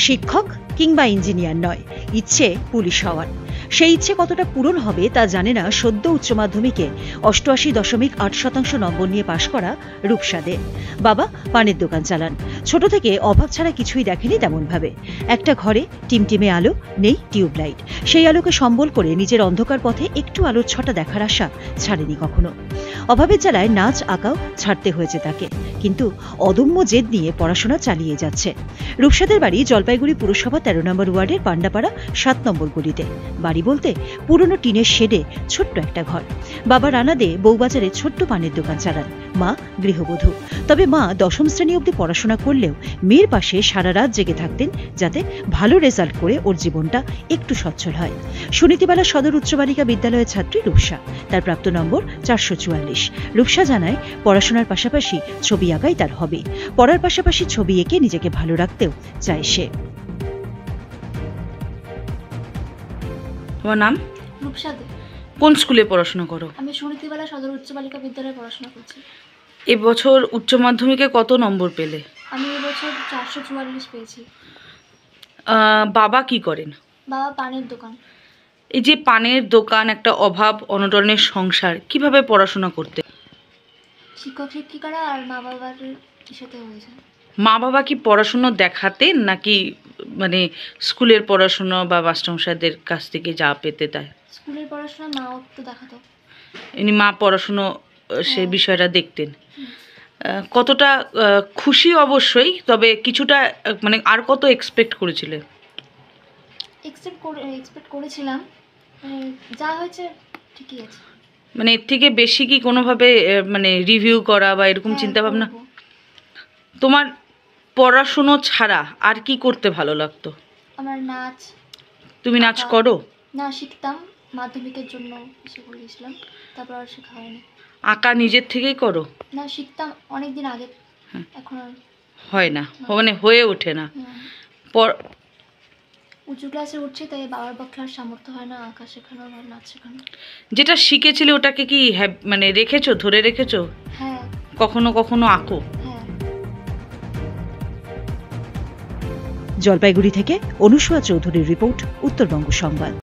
শিক্ষক কিংবা ইঞ্জিনিয়ার নয়, ইচ্ছে পুলিশ হওয়ার। সেই ইচ্ছে কতটা পূরণ হবে তা জানে না সদ্য উচ্চ মাধ্যমিকে 88.8% নম্বর নিয়ে পাশ করা রূপসা দে। বাবা পানের দোকান চালান। ছোট থেকে অভাব ছাড়া কিছুই দেখেনি তেমন ভাবে। একটা ঘরে টিমটিমে আলো, নেই টিউবলাইট। সেই আলোকে সম্বল করে নিজের অন্ধকার পথে একটু আলোর ছটা দেখার আশা ছাড়েনি কখনো। অভাবের জ্বালায় নাচ আঁকাও ছাড়তে হয়েছে তাকে, কিন্তু অদম্য জেদ নিয়ে পড়াশোনা চালিয়ে যাচ্ছে। রূপসাদের বাড়ি জলপাইগুড়ি পুরসভা 13 নম্বর ওয়ার্ডের পান্ডাপাড়া 7 নম্বর গলিতে। বাড়ি বলতে পুরনো টিনের শেডে ছোট্ট একটা ঘর। বাবা রানা দে বউবাজারে ছোট্ট পানের দোকান চালান, মা গৃহবধূ। তবে মা 10ম শ্রেণী অবধি পড়াশোনা করলেও মেয়ের পাশে সারা রাত জেগে থাকতেন যাতে ভালো রেজাল্ট করে ওর জীবনটা একটু সচ্ছল হয়। সুনীতিবালা সদর উচ্চ বালিকা বিদ্যালয়ের ছাত্রী রূপসা। তার প্রাপ্ত নম্বর 444। রূপসা জানায় পড়াশোনার পাশাপাশি ছবি আঁকাই তার হবি। পড়ার পাশাপাশি ছবি এঁকে নিজেকে ভালো রাখতেও চায় সে। তোমার নাম? রূপসা দে। কোন স্কুলে পড়াশোনা করো? আমি সুনীতিবালা সদর উচ্চ বালিকা বিদ্যালয়ে পড়াশোনা করছি। এবছর উচ্চ মাধ্যমিকে কত নম্বর পেলে? আমি এবছর 444 পেয়েছি। বাবা কি করেন? বাবা পানের দোকান। এই যে পানের দোকান, একটা অভাব অনটনের সংসার, কিভাবে পড়াশোনা করতে? শিক্ষক শিক্ষিকারা আর মা বাবার সাথে হয়েছে। মা বাবা কি পড়াশুনো দেখাতেন নাকি মানে স্কুলের পড়াশুনো বা মাস্টারমশাইদের কাছ থেকে যা পেতে তাই? স্কুলের পড়াশোনা মাও তো দেখাতো। এমনি মা পড়াশুনো সে বিষয়টা দেখতেন। কতটা খুশি অবশ্যই, তবে কিছুটা মানে আর কত এক্সপেক্ট করেছিলে? এক্সপেক্ট করেছিলাম, যা হয়েছে ঠিকই আছে। মানে এর থেকে বেশি কি কোনোভাবে মানে রিভিউ করা বা এরকম চিন্তা ভাবনা? তোমার পড়াশুনো ছাড়া আর কি করতে ভালো লাগতো? আমার নাচ। তুমি নাচ করো? না, শিখতাম, মাধ্যমিকের জন্য শিখে গেছিলাম, তারপর আর শেখা হয়নি। আঁকা নিজের থেকেই করো? না, শিখতাম অনেকদিন আগে, এখন আর হয় না, মানে হয়ে ওঠে না। উঁচু ক্লাসে উঠছি, তাই বাবার পক্ষে আর সামর্থ্য হয় না আঁকা শেখানো বা নাচ শেখানো। যেটা শিখেছিলে ওটাকে কি মানে রেখেছো, ধরে রেখেছো? হ্যাঁ, কখনো কখনো আঁকো? হ্যাঁ। জলপাইগুড়ি থেকে অনুসুয়া চৌধুরীর রিপোর্ট, উত্তরবঙ্গ সংবাদ।